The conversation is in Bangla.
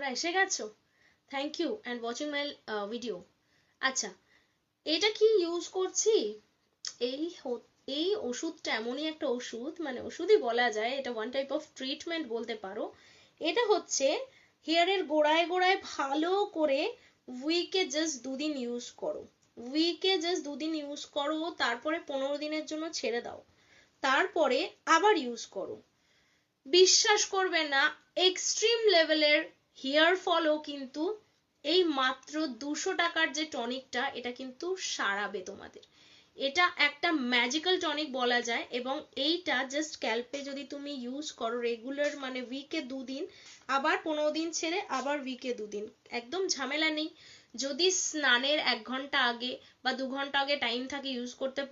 তোমরা এসে গেছো, thank you and watching my video. আচ্ছা, এটা কি ইউজ করছি, এই ওষুধটা এমনই একটা ওষুধ, মানে ওষুধই বলা যায়, এটা ওয়ান টাইপ অফ ট্রিটমেন্ট বলতে পারো। এটা হচ্ছে হেয়ারের গোড়ায় গোড়ায় ভালো করে উইকে জাস্ট 2 দিন ইউজ করো, উইকে জাস্ট 2 দিন ইউজ করো, তারপরে 15 দিনের জন্য ছেড়ে দাও, তারপরে আবার ইউজ করো। বিশ্বাস করবে না, এক্সট্রিম লেভেলের হেয়ার ফলও কিন্তু এই মাত্র 200 টাকার যে টনিকটা, এটা কিন্তু সারাবে তোমাদের। এটা একটা ম্যাজিক্যাল টনিক বলা যায়, এবং এইটা জাস্ট স্ক্যাল্পে যদি তুমি ইউজ করো রেগুলার, মানে উইকে 2 দিন, আবার 15 দিন ছেড়ে আবার উইকে 2 দিন, একদম ঝামেলা নেই। যদি স্নানের 1 ঘন্টা আগে বা 2 ঘন্টা আগে টাইম থাকে ইউজ করতে